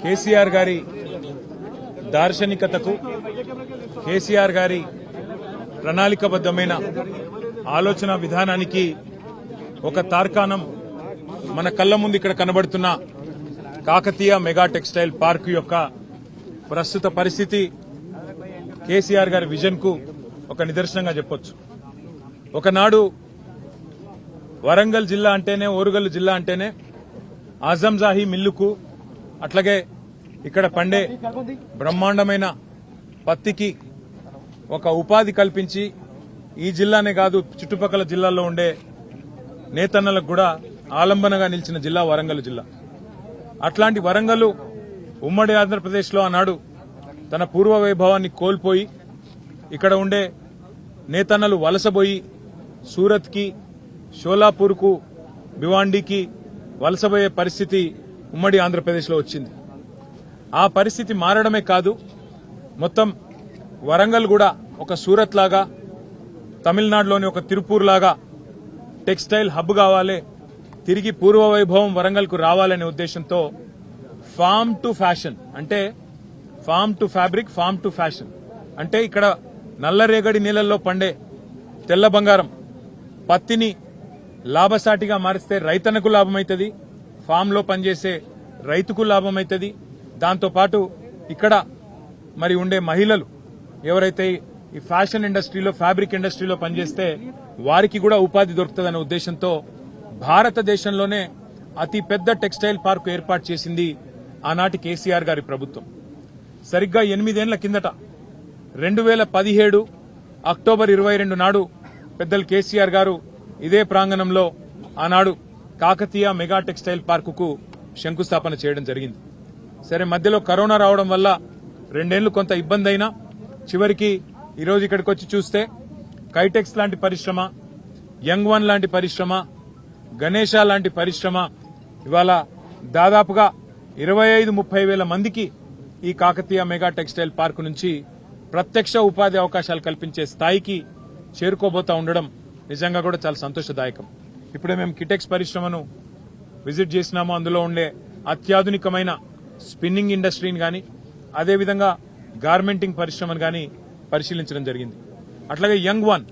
కేసీఆర్ గారి దార్శనికతకు, కేసీఆర్ గారి ప్రణాళికాబద్దమైన ఆలోచన విధానానికి ఒక తార్కాణం మన కళ్ల ముందు ఇక్కడ కనబడుతున్న కాకతీయ మెగా టెక్స్టైల్ పార్క్ యొక్క ప్రస్తుత పరిస్థితి కేసీఆర్ గారి విజన్ కు ఒక నిదర్శనంగా చెప్పొచ్చు. ఒకనాడు వరంగల్ జిల్లా అంటేనే, ఓరుగల్లు జిల్లా అంటేనే ఆజంజాహి మిల్లుకు, అట్లాగే ఇక్కడ పండే బ్రహ్మాండమైన పత్తికి ఒక ఉపాధి కల్పించి ఈ జిల్లానే కాదు చుట్టుపక్కల జిల్లాల్లో ఉండే నేతన్నలకు కూడా ఆలంబనగా నిలిచిన జిల్లా వరంగల్ జిల్లా. అట్లాంటి వరంగల్ ఉమ్మడి ఆంధ్రప్రదేశ్లో ఆనాడు తన పూర్వ వైభవాన్ని కోల్పోయి ఇక్కడ ఉండే నేతన్నలు వలసపోయి సూరత్కి, షోలాపూర్కు, భివాండీకి వలసపోయే పరిస్థితి ఉమ్మడి ఆంధ్రప్రదేశ్లో వచ్చింది. ఆ పరిస్థితి మారడమే కాదు, మొత్తం వరంగల్ కూడా ఒక సూరత్ లాగా, తమిళనాడులోని ఒక తిరుపూర్ లాగా టెక్స్టైల్ హబ్ కావాలి, తిరిగి పూర్వ వైభవం వరంగల్కు రావాలనే ఉద్దేశంతో ఫార్మ్ టు ఫ్యాషన్, అంటే farm to fabric, farm to fashion అంటే ఇక్కడ నల్లరేగడి నీళ్లలో పండే తెల్ల బంగారం పత్తిని లాభసాటిగా మారిస్తే రైతన్నకు లాభమైతుంది, ఫామ్ లో పనిచేసే రైతుకు లాభమైతుంది. దాంతోపాటు ఇక్కడ మరి ఉండే మహిళలు ఎవరైతే ఈ ఫ్యాషన్ ఇండస్ట్రీలో, ఫ్యాబ్రిక్ ఇండస్ట్రీలో పనిచేస్తే వారికి కూడా ఉపాధి దొరుకుతుందనే ఉద్దేశంతో భారతదేశంలోనే అతి పెద్ద టెక్స్టైల్ పార్క్ ఏర్పాటు చేసింది ఆనాటి కేసీఆర్ గారి ప్రభుత్వం. సరిగ్గా 8 ఏళ్ల కిందట 2017 అక్టోబర్ 22 నాడు పెద్దలు కేసీఆర్ గారు ఇదే ప్రాంగణంలో ఆనాడు కాకతీయ మెగా టెక్స్టైల్ పార్కుకు శంకుస్థాపన చేయడం జరిగింది. సరే, మధ్యలో కరోనా రావడం వల్ల 2 ఏళ్లు కొంత ఇబ్బంది అయినా చివరికి ఈరోజు ఇక్కడికి వచ్చి చూస్తే కైటెక్స్ లాంటి పరిశ్రమ, యంగ్ వన్ లాంటి పరిశ్రమ, గణేష లాంటి పరిశ్రమ ఇవాళ దాదాపుగా 25-30 వేల మందికి ఈ కాకతీయ మెగా టెక్స్టైల్ పార్కు నుంచి ప్రత్యక్ష ఉపాధి అవకాశాలు కల్పించే స్థాయికి చేరుకోబోతా ఉండడం నిజంగా కూడా చాలా సంతోషదాయకం. ఇప్పుడే మేము కిటెక్స్ పరిశ్రమను విజిట్ చేసినాము. అందులో ఉండే అత్యాధునికమైన స్పిన్నింగ్ ఇండస్ట్రీని గాని, అదేవిధంగా గార్మెంటింగ్ పరిశ్రమను గాని పరిశీలించడం జరిగింది. అట్లాగే యంగ్ వన్,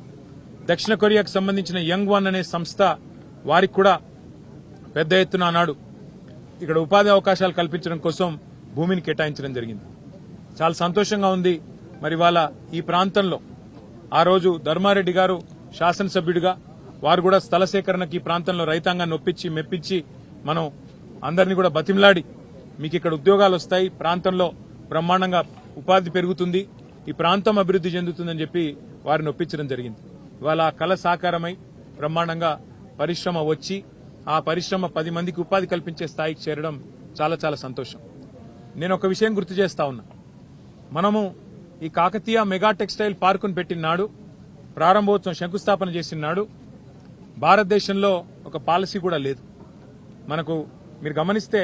దక్షిణ కొరియాకు సంబంధించిన యంగ్ వన్ అనే సంస్థ, వారికి కూడా పెద్ద ఎత్తున ఆనాడు ఇక్కడ ఉపాధి అవకాశాలు కల్పించడం కోసం భూమిని కేటాయించడం జరిగింది. చాలా సంతోషంగా ఉంది. మరి వాళ్ళ ఈ ప్రాంతంలో ఆ రోజు ధర్మారెడ్డి గారు శాసనసభ్యుడిగా వారు కూడా స్థల సేకరణకి ఈ ప్రాంతంలో రైతాంగాన్ని ఒప్పించి మెప్పించి మనం అందరినీ కూడా బతిమలాడి మీకు ఇక్కడ ఉద్యోగాలు వస్తాయి, ప్రాంతంలో బ్రహ్మాండంగా ఉపాధి పెరుగుతుంది, ఈ ప్రాంతం అభివృద్ధి చెందుతుందని చెప్పి వారిని ఒప్పించడం జరిగింది. ఇవాళ ఆ కళ సాకారమై బ్రహ్మాండంగా పరిశ్రమ వచ్చి ఆ పరిశ్రమ 10 మందికి ఉపాధి కల్పించే స్థాయికి చేరడం చాలా చాలా సంతోషం. నేను ఒక విషయం గుర్తు చేస్తా ఉన్నా. మనము ఈ కాకతీయ మెగా టెక్స్టైల్ పార్కును పెట్టిన నాడు, ప్రారంభోత్సవం శంకుస్థాపన చేసిన నాడు భారతదేశంలో ఒక పాలసీ కూడా లేదు. మనకు మీరు గమనిస్తే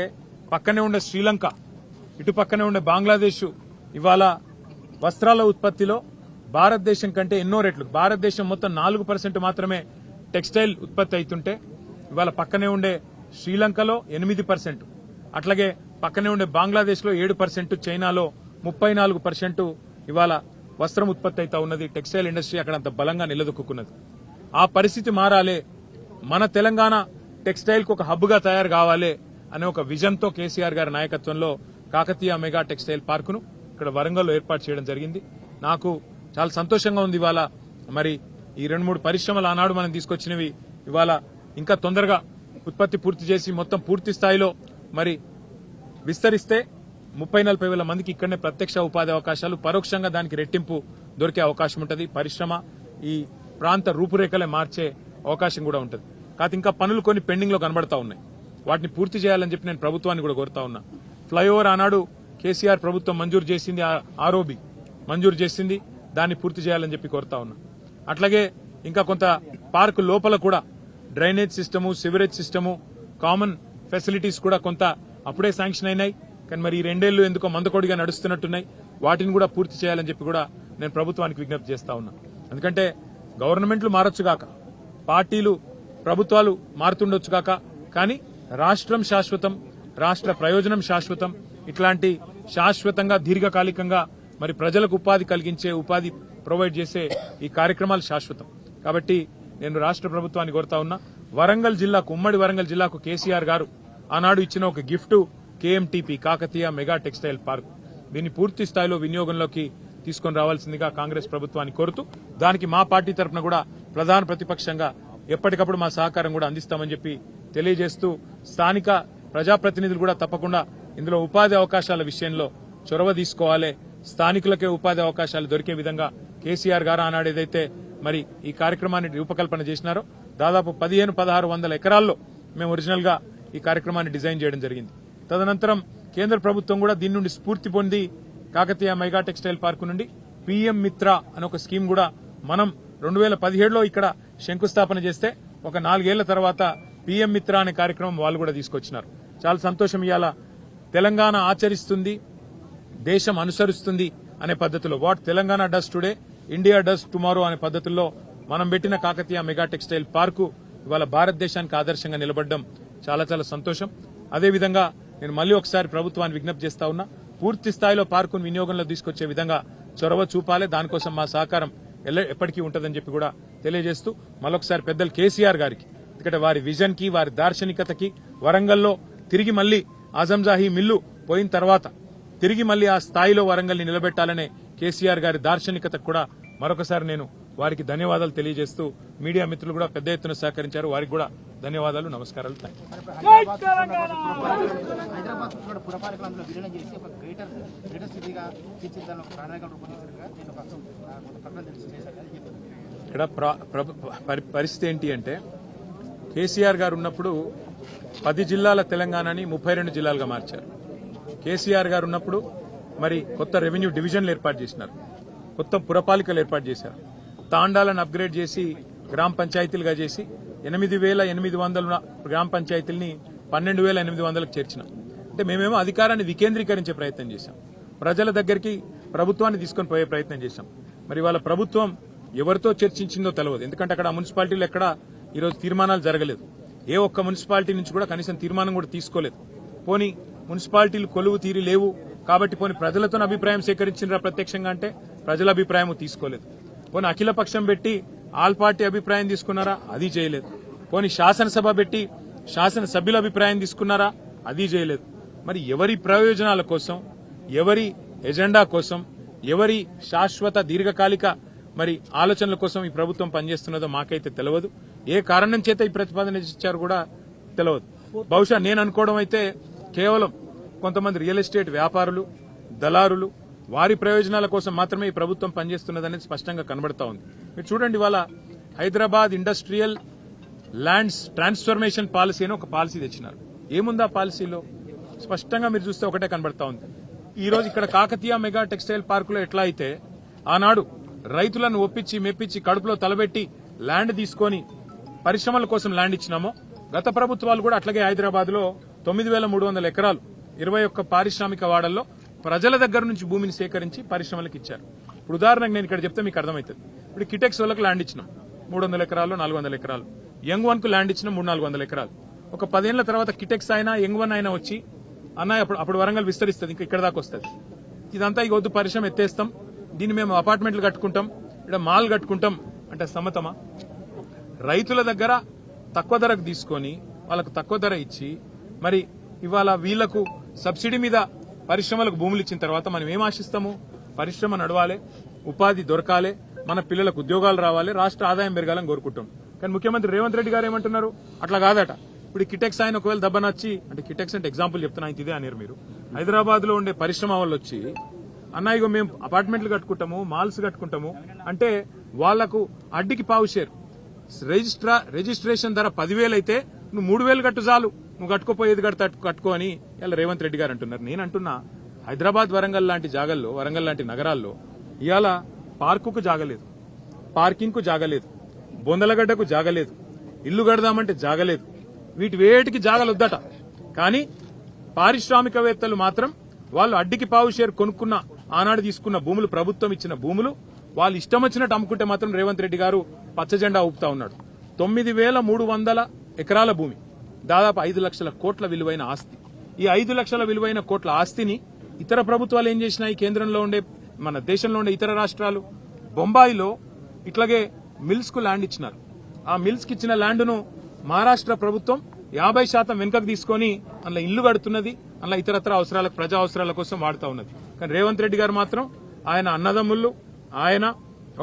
పక్కనే ఉండే శ్రీలంక, ఇటు పక్కనే ఉండే బంగ్లాదేశ్ ఇవాళ వస్త్రాల ఉత్పత్తిలో భారతదేశం కంటే ఎన్నో రెట్లు, భారతదేశం మొత్తం 4% మాత్రమే టెక్స్టైల్ ఉత్పత్తి అవుతుంటే ఇవాళ పక్కనే ఉండే శ్రీలంకలో 8%, అట్లాగే పక్కనే ఉండే బంగ్లాదేశ్ లో 7%, చైనాలో 34% ఇవాళ వస్త్రం ఉత్పత్తి అవుతా ఉన్నది. టెక్స్టైల్ ఇండస్ట్రీ అక్కడ అంత బలంగా నిలదొక్కున్నది. ఆ పరిస్థితి మారాలి, మన తెలంగాణ టెక్స్టైల్ కు ఒక హబ్ గా తయారు కావాలి అనే ఒక విజన్ తో కేసీఆర్ గారి నాయకత్వంలో కాకతీయ మెగా టెక్స్టైల్ పార్కును ఇక్కడ వరంగల్లో ఏర్పాటు చేయడం జరిగింది. నాకు చాలా సంతోషంగా ఉంది. ఇవాళ మరి ఈ 2-3 పరిశ్రమలు ఆనాడు మనం తీసుకొచ్చినవి ఇవాళ ఇంకా తొందరగా ఉత్పత్తి పూర్తి చేసి మొత్తం పూర్తి స్థాయిలో మరి విస్తరిస్తే 30-40 వేల మందికి ఇక్కడనే ప్రత్యక్ష ఉపాధి అవకాశాలు, పరోక్షంగా దానికి రెట్టింపు దొరికే అవకాశం ఉంటుంది. పరిశ్రమ ఈ ప్రాంత రూపురేఖలే మార్చే అవకాశం కూడా ఉంటుంది. కాదు ఇంకా పనులు కొన్ని పెండింగ్ లో కనబడతా ఉన్నాయి, వాటిని పూర్తి చేయాలని చెప్పి నేను ప్రభుత్వాన్ని కూడా కోరుతా ఉన్నా. ఫ్లైఓవర్ ఆనాడు కేసీఆర్ ప్రభుత్వం మంజూరు చేసింది, ఆర్ఓబి మంజూరు చేసింది, దాన్ని పూర్తి చేయాలని చెప్పి కోరుతా ఉన్నా. అట్లాగే ఇంకా కొంత పార్కు లోపల కూడా drainage system, sewerage system, common facilities కూడా కొంత అప్పుడే శాంక్షన్ అయినాయి. కానీ మరి ఈ 2 ఏళ్లు ఎందుకో మందకొడిగా నడుస్తున్నట్టున్నాయి. వాటిని కూడా పూర్తి చేయాలని చెప్పి కూడా నేను ప్రభుత్వానికి విజ్ఞప్తి చేస్తా ఉన్నా. ఎందుకంటే గవర్నమెంట్లు మారొచ్చు కాక, పార్టీలు ప్రభుత్వాలు మారుతుండొచ్చు కాక, కానీ రాష్ట్రం శాశ్వతం, రాష్ట్ర ప్రయోజనం శాశ్వతం. ఇట్లాంటి శాశ్వతంగా దీర్ఘకాలికంగా మరి ప్రజలకు ఉపాధి కలిగించే, ఉపాధి ప్రొవైడ్ చేసే ఈ కార్యక్రమాలు శాశ్వతం. కాబట్టి నేను రాష్ట్ర ప్రభుత్వాన్ని కోరుతా ఉన్నా, వరంగల్ జిల్లాకు, ఉమ్మడి వరంగల్ జిల్లాకు కేసీఆర్ గారు ఆనాడు ఇచ్చిన ఒక gift KMTP, Kakatiya mega textile park. దీన్ని పూర్తి స్థాయిలో వినియోగంలోకి తీసుకొని రావాల్సిందిగా కాంగ్రెస్ ప్రభుత్వాన్ని కోరుతూ, దానికి మా పార్టీ తరఫున కూడా ప్రధాన ప్రతిపక్షంగా ఎప్పటికప్పుడు మా సహకారం కూడా అందిస్తామని చెప్పి తెలియజేస్తూ, స్థానిక ప్రజాప్రతినిధులు కూడా తప్పకుండా ఇందులో ఉపాధి అవకాశాల విషయంలో చొరవ తీసుకోవాలి. స్థానికులకే ఉపాధి అవకాశాలు దొరికే విధంగా కేసీఆర్ గారు ఆనాడు ఏదైతే మరి ఈ కార్యక్రమాన్ని రూపకల్పన చేసినారో, దాదాపు 1500-1600 ఎకరాల్లో మేము ఒరిజినల్ గా ఈ కార్యక్రమాన్ని డిజైన్ చేయడం జరిగింది. తదనంతరం కేంద్ర ప్రభుత్వం కూడా దీని నుండి స్ఫూర్తి పొంది కాకతీయ మెగా టెక్స్టైల్ పార్కు నుండి పీఎం మిత్ర అనే ఒక స్కీమ్ కూడా మనం 2017లో ఇక్కడ శంకుస్థాపన చేస్తే, ఒక 4 ఏళ్ల తర్వాత పీఎం మిత్ర అనే కార్యక్రమం వాళ్ళు కూడా తీసుకొచ్చినారు. చాలా సంతోషం. ఇవాళ తెలంగాణ ఆచరిస్తుంది, దేశం అనుసరిస్తుంది అనే పద్ధతిలో, what Telangana does today India does tomorrow అనే పద్ధతుల్లో మనం పెట్టిన కాకతీయ మెగా టెక్స్టైల్ పార్కు ఇవాళ భారతదేశానికి ఆదర్శంగా నిలబడడం చాలా చాలా సంతోషం. అదేవిధంగా నేను మళ్లీ ఒకసారి ప్రభుత్వాన్ని విజ్ఞప్తి చేస్తా ఉన్నా, పూర్తి స్థాయిలో పార్కును వినియోగంలో తీసుకొచ్చే విధంగా చొరవ చూపాలి. దానికోసం మా సహకారం ఎప్పటికీ ఉంటుందని చెప్పి కూడా తెలియజేస్తూ, మరొకసారి పెద్దలు కేసీఆర్ గారికి, ఎందుకంటే వారి విజన్ కి, వారి దార్శనికతకి, వరంగల్లో తిరిగి మళ్లీ ఆజంజాహీ మిల్లు పోయిన తర్వాత తిరిగి మళ్లీ ఆ స్థాయిలో వరంగల్ని నిలబెట్టాలనే కేసీఆర్ గారి దార్శనికతకు కూడా మరొకసారి నేను వారికి ధన్యవాదాలు తెలియజేస్తూ, మీడియా మిత్రులు కూడా పెద్ద ఎత్తున సహకరించారు, వారికి కూడా ధన్యవాదాలు, నమస్కారాలు. ఇక్కడ పరిస్థితి ఏంటి అంటే, కేసీఆర్ గారు ఉన్నప్పుడు 10 జిల్లాల తెలంగాణని 32 జిల్లాలుగా మార్చారు. కేసీఆర్ గారు ఉన్నప్పుడు మరి కొత్త రెవెన్యూ డివిజన్లు ఏర్పాటు చేసినారు, కొత్త పురపాలికలు ఏర్పాటు చేశారు, తాండాలను అప్గ్రేడ్ చేసి గ్రామ పంచాయతీలుగా చేసి 8,800 గ్రామ పంచాయతీల్ని 12,800కు చేర్చినాం. అంటే మేమేమో అధికారాన్ని వికేంద్రీకరించే ప్రయత్నం చేశాం, ప్రజల దగ్గరికి ప్రభుత్వాన్ని తీసుకొని పోయే ప్రయత్నం చేశాం. మరి వాళ్ళ ప్రభుత్వం ఎవరితో చర్చించిందో తెలియదు, ఎందుకంటే అక్కడ మున్సిపాలిటీలు ఎక్కడ ఈరోజు తీర్మానాలు జరగలేదు. ఏ ఒక్క మున్సిపాలిటీ నుంచి కూడా కనీసం తీర్మానం కూడా తీసుకోలేదు. పోనీ మున్సిపాలిటీలు కొలువు తీరి లేవు కాబట్టి పోనీ ప్రజలతో అభిప్రాయం సేకరించినరా ప్రత్యక్షంగా అంటే ప్రజల అభిప్రాయం తీసుకోలేదు. పోనీ అఖిలపక్షం పెట్టి ఆల్ పార్టీ అభిప్రాయం తీసుకున్నారా? అది చేయలేదు. పోనీ శాసనసభ పెట్టి శాసనసభ్యుల అభిప్రాయం తీసుకున్నారా? అది చేయలేదు. మరి ఎవరి ప్రయోజనాల కోసం, ఎవరి ఎజెండా కోసం, ఎవరి శాశ్వత దీర్ఘకాలిక మరి ఆలోచనల కోసం ఈ ప్రభుత్వం పనిచేస్తున్నదో మాకైతే తెలియదు. ఏ కారణం చేత ఈ ప్రతిపాదన ఇచ్చారు కూడా తెలియదు. బహుశా నేను అనుకోవడం అయితే కేవలం కొంతమంది రియల్ ఎస్టేట్ వ్యాపారులు, దళారులు, వారి ప్రయోజనాల కోసం మాత్రమే ఈ ప్రభుత్వం పనిచేస్తున్నదనేది స్పష్టంగా కనబడతా ఉంది. మీరు చూడండి, ఇవాళ Hyderabad industrial lands transformation policy అని ఒక పాలసీ తెచ్చినారు. ఏముందా పాలసీలో? స్పష్టంగా మీరు చూస్తే ఒకటే కనబడతా ఉంది. ఈ రోజు ఇక్కడ కాకతీయ మెగా టెక్స్టైల్ పార్కులో ఎట్లా అయితే ఆనాడు రైతులను ఒప్పించి మెప్పించి కడుపులో తలబెట్టి ల్యాండ్ తీసుకొని పరిశ్రమల కోసం ల్యాండ్ ఇచ్చినామో, గత ప్రభుత్వాలు కూడా అట్లాగే హైదరాబాద్ లో 9,300 ఎకరాలు 21 పారిశ్రామిక వాడల్లో ప్రజల దగ్గర నుంచి భూమిని సేకరించి పరిశ్రమలకు ఇచ్చారు. ఇప్పుడు ఉదాహరణకు నేను ఇక్కడ చెప్తే మీకు అర్థమవుతుంది. ఇప్పుడు కిటెక్స్ వాళ్ళకి ల్యాండ్ ఇచ్చినాం 300 ఎకరాలు, 400 ఎకరాలు. యంగ్ వన్ కు ల్యాండ్ ఇచ్చినాం 300-400 ఎకరాలు. ఒక 10 ఏళ్ల తర్వాత కిటెక్స్ అయినా యంగ్ వన్ అయినా వచ్చి అన్న అప్పుడు వరంగల్ విస్తరిస్తుంది, ఇంకా ఇక్కడ దాకా వస్తుంది. ఇదంతా ఇక వద్దు, పరిశ్రమ ఎత్తేస్తాం, దీన్ని మేము అపార్ట్మెంట్లు కట్టుకుంటాం, ఇక్కడ మాల్ కట్టుకుంటాం అంటే సమ్మతమా? రైతుల దగ్గర తక్కువ ధరకు తీసుకొని వాళ్ళకు తక్కువ ధర ఇచ్చి మరి ఇవాళ వీళ్లకు సబ్సిడీ మీద పరిశ్రమలకు భూములు ఇచ్చిన తర్వాత మనం ఏం ఆశిస్తాము? పరిశ్రమ నడవాలి, ఉపాధి దొరకాలి, మన పిల్లలకు ఉద్యోగాలు రావాలి, రాష్ట్ర ఆదాయం పెరగాలని కోరుకుంటాం. కానీ ముఖ్యమంత్రి రేవంత్ రెడ్డి గారు ఏమంటున్నారు? అట్లా కాదట. ఇప్పుడు కిటెక్స్ ఆయన ఒకవేళ దెబ్బనొచ్చి, అంటే కిటెక్స్ అంటే ఎగ్జాంపుల్ చెప్తున్నా, ఇదే అనేరు మీరు. హైదరాబాద్ లో ఉండే పరిశ్రమ వాళ్ళు వచ్చి అన్నా ఇగో మేము అపార్ట్మెంట్లు కట్టుకుంటాము, మాల్స్ కట్టుకుంటాము అంటే వాళ్లకు అడ్డికి పావు షేర్. రిజిస్ట్రేషన్ ధర 10,000 అయితే నువ్వు 3,000 కట్టు చాలు, నువ్వు కట్టుకోపోయేది కట్టుకో అని ఇలా రేవంత్ రెడ్డి గారు అంటున్నారు. నేను అంటున్నా, హైదరాబాద్, వరంగల్ లాంటి జాగల్లో, వరంగల్ లాంటి నగరాల్లో ఇవాళ పార్కుకు జాగలేదు, పార్కింగ్ కు జాగలేదు, బొందలగడ్డకు జాగలేదు, ఇల్లు కడదామంటే జాగలేదు, వీటి వేటికి జాగలొద్దట. కానీ పారిశ్రామికవేత్తలు మాత్రం వాళ్ళు అడ్డికి పావు షేర్ కొనుక్కున్న, ఆనాడు తీసుకున్న భూములు, ప్రభుత్వం ఇచ్చిన భూములు వాళ్ళు ఇష్టం వచ్చినట్టు అమ్ముకుంటే మాత్రం రేవంత్ రెడ్డి గారు పచ్చజెండా ఊపుతా ఉన్నాడు. 9,300 ఎకరాల భూమి, దాదాపు 5 లక్షల కోట్ల విలువైన ఆస్తి. ఈ 5 లక్షల విలువైన కోట్ల ఆస్తిని ఇతర ప్రభుత్వాలు ఏం చేసినాయి? కేంద్రంలో ఉండే మన దేశంలో ఉండే ఇతర రాష్ట్రాలు బొంబాయిలో ఇట్లాగే మిల్స్ కు ల్యాండ్ ఇచ్చినారు. ఆ మిల్స్ కి ఇచ్చిన ల్యాండ్ను మహారాష్ట్ర ప్రభుత్వం 50% వెనుకకు తీసుకొని అందులో ఇల్లు కడుతున్నది, అందులో ఇతరత్ర అవసరాలకు ప్రజా అవసరాల కోసం వాడుతూ ఉన్నది. కానీ రేవంత్ రెడ్డి గారు మాత్రం ఆయన అన్నదమ్ముళ్ళు, ఆయన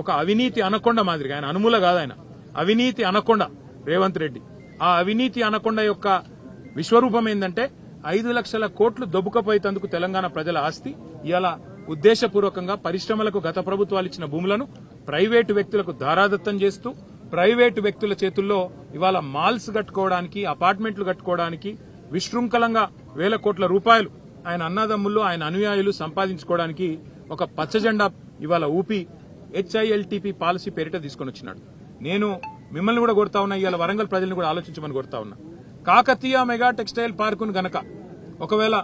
ఒక అవినీతి అనకొండ మాదిరిగా, ఆయన అనుమూల కాదు, ఆయన అవినీతి అనకొండ రేవంత్ రెడ్డి. ఆ అవినీతి అనకొండ యొక్క విశ్వరూపం ఏంటంటే 5 లక్షల కోట్లు దొబ్బుకపోయేందుకు తెలంగాణ ప్రజల ఆస్తి ఇలా ఉద్దేశపూర్వకంగా పరిశ్రమలకు గత ప్రభుత్వాలు ఇచ్చిన భూములను ప్రైవేటు వ్యక్తులకు దారాదత్తం చేస్తూ ప్రైవేటు వ్యక్తుల చేతుల్లో ఇవాళ మాల్స్ కట్టుకోవడానికి, అపార్ట్మెంట్లు కట్టుకోవడానికి, విశృంఖలంగా వేల కోట్ల రూపాయలు ఆయన అన్నదమ్ములు, ఆయన అనుయాయులు సంపాదించుకోవడానికి ఒక పచ్చజెండా ఇవాళ ఊపి HILTP పాలసీ పేరిట తీసుకొని వచ్చినాడు. నేను మిమ్మల్ని కూడా కొడతా ఉన్నా, ఇవాళ వరంగల్ ప్రజల్ని కూడా ఆలోచించమని కొడతా ఉన్నా. కాకతీయ మెగా టెక్స్టైల్ పార్కును గనక ఒకవేళ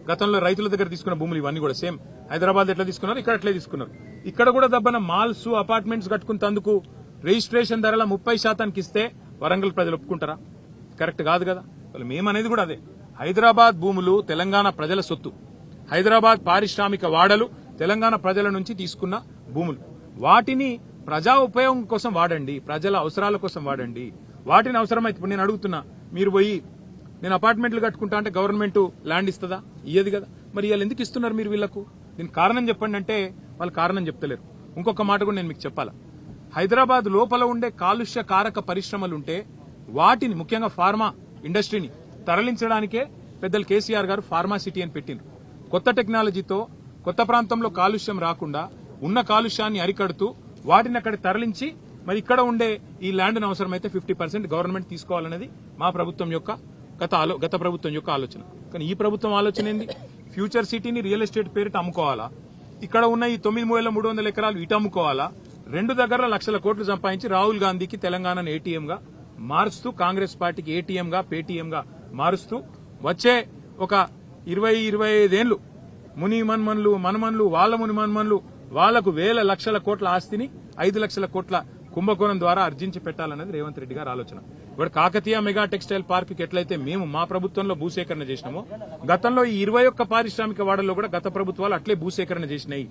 గతంలో రైతుల దగ్గర తీసుకున్న భూములు ఇవన్నీ కూడా సేమ్ హైదరాబాద్ ఎట్లా తీసుకున్నారు, ఇక్కడ అట్లే తీసుకున్నారు. ఇక్కడ కూడా దబ్బన మాల్స్, అపార్ట్మెంట్స్ కట్టుకున్నందుకు రిజిస్ట్రేషన్ ధరల 30% ఇస్తే వరంగల్ ప్రజలు ఒప్పుకుంటారా? కరెక్ట్ కాదు కదా. మేమనేది కూడా అదే. హైదరాబాద్ భూములు తెలంగాణ ప్రజల సొత్తు. హైదరాబాద్ పారిశ్రామిక వాడలు తెలంగాణ ప్రజల నుంచి తీసుకున్న భూములు. వాటిని ప్రజా ఉపయోగం కోసం వాడండి, ప్రజల అవసరాల కోసం వాడండి. వాటిని అవసరమైతే ఇప్పుడు నేను అడుగుతున్నా, మీరు పోయి నేను అపార్ట్మెంట్లు కట్టుకుంటా అంటే గవర్నమెంట్ ల్యాండ్ ఇస్తుందా? ఇయ్యదు కదా. మరి వీళ్ళు ఎందుకు ఇస్తున్నారు మీరు వీళ్లకు? దీనికి కారణం చెప్పండి అంటే వాళ్ళు కారణం చెప్తలేరు. ఇంకొక మాట కూడా నేను మీకు చెప్పాలా. హైదరాబాద్ లోపల ఉండే కాలుష్య కారక పరిశ్రమలుంటే వాటిని ముఖ్యంగా ఫార్మా ఇండస్ట్రీని తరలించడానికే పెద్దలు కేసీఆర్ గారు ఫార్మా సిటీ అని పెట్టిండ్రు. కొత్త టెక్నాలజీతో కొత్త ప్రాంతంలో కాలుష్యం రాకుండా ఉన్న కాలుష్యాన్ని అరికడుతూ వాటిని అక్కడ తరలించి మరి ఇక్కడ ఉండే ఈ ల్యాండ్ను అవసరమైతే 50% గవర్నమెంట్ తీసుకోవాలనేది మా ప్రభుత్వం యొక్క గత ప్రభుత్వం యొక్క ఆలోచన. కానీ ఈ ప్రభుత్వం ఆలోచన ఏంది? ఫ్యూచర్ సిటీని రియల్ ఎస్టేట్ పేరిట అమ్ముకోవాలా, ఇక్కడ ఉన్న ఈ 9,300 ఎకరాలు ఇటు అమ్ముకోవాలా, 2 దగ్గర లక్షల కోట్లు సంపాదించి రాహుల్ గాంధీకి తెలంగాణను ATM గా మారుస్తూ, కాంగ్రెస్ పార్టీకి ATM గా పేటీఎం గా మారుస్తూ వచ్చే ఒక 20-25 ఏళ్లు ముని మన్మన్లు మనమన్లు వాళ్ళ ముని మన్మన్లు వాళ్లకు వేల లక్షల కోట్ల ఆస్తిని 5 లక్షల కోట్ల కుంభకోణం ద్వారా అర్జించి పెట్టాలన్నది రేవంత్ రెడ్డి గారి ఆలోచన. ఇప్పుడు కాకతీయ మెగా టెక్స్టైల్ పార్క్ కి ఎట్లయితే మేము మా ప్రభుత్వంలో భూసేకరణ చేసినామో గతంలో ఈ 21 పారిశ్రామిక వాడల్లో కూడా గత ప్రభుత్వాలు అట్లే భూసేకరణ చేసినాయి.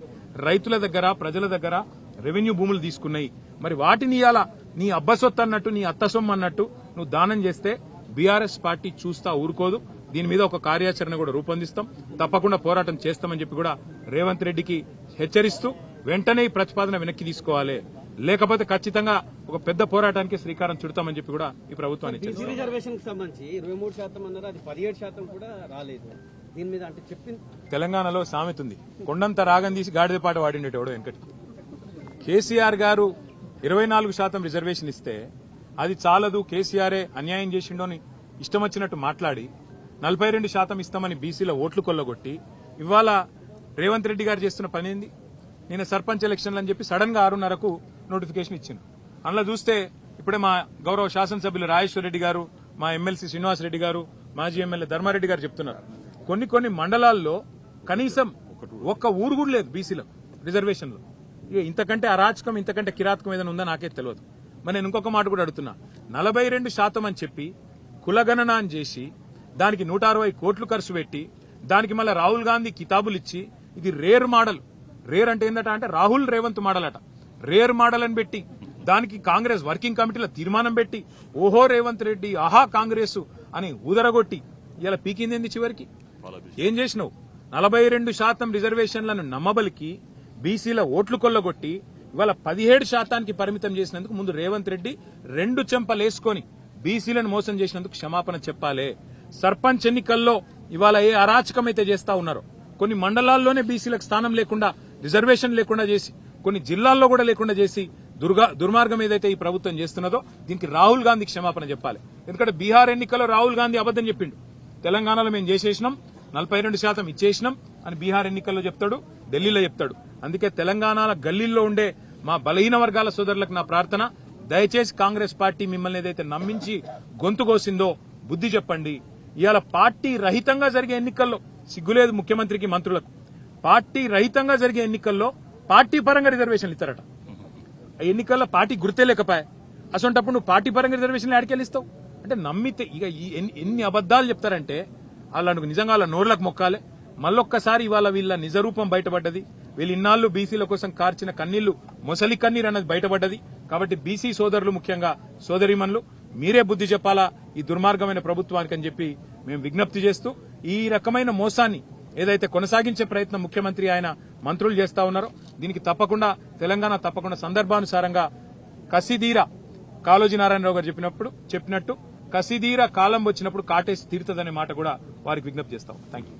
రైతుల దగ్గర, ప్రజల దగ్గర రెవెన్యూ భూములు తీసుకున్నాయి. మరి వాటిని ఇయాల నీ అబ్బసొత్తు అన్నట్టు, నీ అత్తసొమ్ము అన్నట్టు నువ్వు దానం చేస్తే బీఆర్ఎస్ పార్టీ చూస్తా ఊరుకోదు. దీని మీద ఒక కార్యాచరణ కూడా రూపొందిస్తాం, తప్పకుండా పోరాటం చేస్తామని చెప్పి కూడా రేవంత్ రెడ్డికి హెచ్చరిస్తూ వెంటనే ఈ ప్రతిపాదన వెనక్కి తీసుకోవాలి, లేకపోతే ఖచ్చితంగా ఒక పెద్ద పోరాటానికి శ్రీకారం చుడతామని చెప్పి కూడా ఈ ప్రభుత్వాన్ని రిజర్వేషన్ కి సంబంధించి 23% అన్నారు, అది 17% కూడా రాలేదు. దీని మీద అంటే చెప్పింది తెలంగాణలో సామెత ఉంది, కొండంత రాగం తీసి గాడిద పాట వాడిండేటోడు వెంకటి. కేసీఆర్ గారు 24% రిజర్వేషన్ ఇస్తే అది చాలదు, కేసీఆరే అన్యాయం చేసిండో అని ఇష్టం వచ్చినట్టు మాట్లాడి 42% ఇస్తామని బీసీల ఓట్లు కొల్లగొట్టి ఇవాళ రేవంత్ రెడ్డి గారు చేస్తున్న పని ఏంది? నేను సర్పంచ్ ఎలక్షన్లు అని చెప్పి సడన్ గా 6:30కు నోటిఫికేషన్ ఇచ్చింది. అందులో చూస్తే ఇప్పుడే మా గౌరవ శాసనసభ్యులు రాజేశ్వర రెడ్డి గారు, మా ఎమ్మెల్సీ శ్రీనివాస్ రెడ్డి గారు, మాజీ ఎమ్మెల్యే ధర్మారెడ్డి గారు చెప్తున్నారు, కొన్ని మండలాల్లో కనీసం ఒక్క ఊరు కూడా లేదు బీసీలకు రిజర్వేషన్లో. ఇంతకంటే అరాచకం, ఇంతకంటే కిరాతకం ఏదైనా ఉందో నాకే తెలియదు. మరి నేను ఇంకొక మాట కూడా అడుగుతున్నా, 42% అని చెప్పి కులగణన అని చేసి దానికి 160 కోట్లు ఖర్చు పెట్టి దానికి మళ్ళీ రాహుల్ గాంధీ కితాబులు ఇచ్చి ఇది రేర్ మోడల్, రేర్ అంటే ఏందట అంటే రాహుల్ రేవంత్ మోడల్ అట, రేర్ మోడల్ అని పెట్టి దానికి కాంగ్రెస్ వర్కింగ్ కమిటీలో తీర్మానం పెట్టి ఓహో రేవంత్ రెడ్డి, ఆహా కాంగ్రెస్ అని ఊదరగొట్టి ఇలా పీకింది చివరికి. ఏం చేసినావు? 42% రిజర్వేషన్లను నమ్మబలికి బీసీల ఓట్లు కొల్లగొట్టి ఇవాళ 17%కి పరిమితం చేసినందుకు ముందు రేవంత్ రెడ్డి 2 చెంపలేసుకొని బీసీలను మోసం చేసినందుకు క్షమాపణ చెప్పాలి. సర్పంచ్ ఎన్నికల్లో ఇవాళ ఏ అరాచకమైతే చేస్తా ఉన్నారో, కొన్ని మండలాల్లోనే బీసీలకు స్థానం లేకుండా, రిజర్వేషన్ లేకుండా చేసి, కొన్ని జిల్లాల్లో కూడా లేకుండా చేసి దుర్మార్గం ఏదైతే ఈ ప్రభుత్వం చేస్తున్నదో దీనికి రాహుల్ గాంధీ క్షమాపణ చెప్పాలి. ఎందుకంటే బీహార్ ఎన్నికల్లో రాహుల్ గాంధీ అబద్దం చెప్పిండు, తెలంగాణలో మేము చేసేసినాం 42% ఇచ్చేసినాం అని బీహార్ ఎన్నికల్లో చెప్తాడు, ఢిల్లీలో చెప్తాడు. అందుకే తెలంగాణ గల్లీల్లో ఉండే మా బలహీన వర్గాల సోదరులకు నా ప్రార్థన, దయచేసి కాంగ్రెస్ పార్టీ మిమ్మల్ని ఏదైతే నమ్మించి గొంతు కోసిందో బుద్ధి చెప్పండి. ఇవాళ పార్టీ రహితంగా జరిగే ఎన్నికల్లో సిగ్గులేదు ముఖ్యమంత్రికి, మంత్రులకు. పార్టీ రహితంగా జరిగే ఎన్నికల్లో పార్టీ పరంగా రిజర్వేషన్లు ఇస్తారట. ఆ ఎన్నికల్లో పార్టీ గుర్తే లేకపోయా, అసొంటప్పుడు నువ్వు పార్టీ పరంగా రిజర్వేషన్లు ఆడికెళ్ళిస్తావు అంటే నమ్మితే ఇక ఎన్ని అబద్దాలు చెప్తారంటే వాళ్ళకు నిజంగా వాళ్ళ నోర్లకు మొక్కాలే. మళ్ళొక్కసారి ఇవాళ వీళ్ళ నిజరూపం బయటపడ్డది. వీళ్ళు ఇన్నాళ్లు బీసీల కోసం కార్చిన కన్నీళ్లు మొసలి కన్నీరు అన్నది బయటపడ్డది. కాబట్టి బీసీ సోదరులు, ముఖ్యంగా సోదరీమణులు, మీరే బుద్ధి చెప్పాలా ఈ దుర్మార్గమైన ప్రభుత్వానికి అని చెప్పి మేము విజ్ఞప్తి చేస్తూ, ఈ రకమైన మోసాన్ని ఏదైతే కొనసాగించే ప్రయత్నం ముఖ్యమంత్రి ఆయన మంత్రులు చేస్తా ఉన్నారో దీనికి తప్పకుండా తెలంగాణ సందర్భానుసారంగా కసిదీర కాళోజీ నారాయణరావు గారు చెప్పినట్టు కసిదీర కాలం వచ్చినప్పుడు కాటేసి తీరుతుందనే మాట కూడా వారికి విజ్ఞప్తి చేస్తాం. Thank you.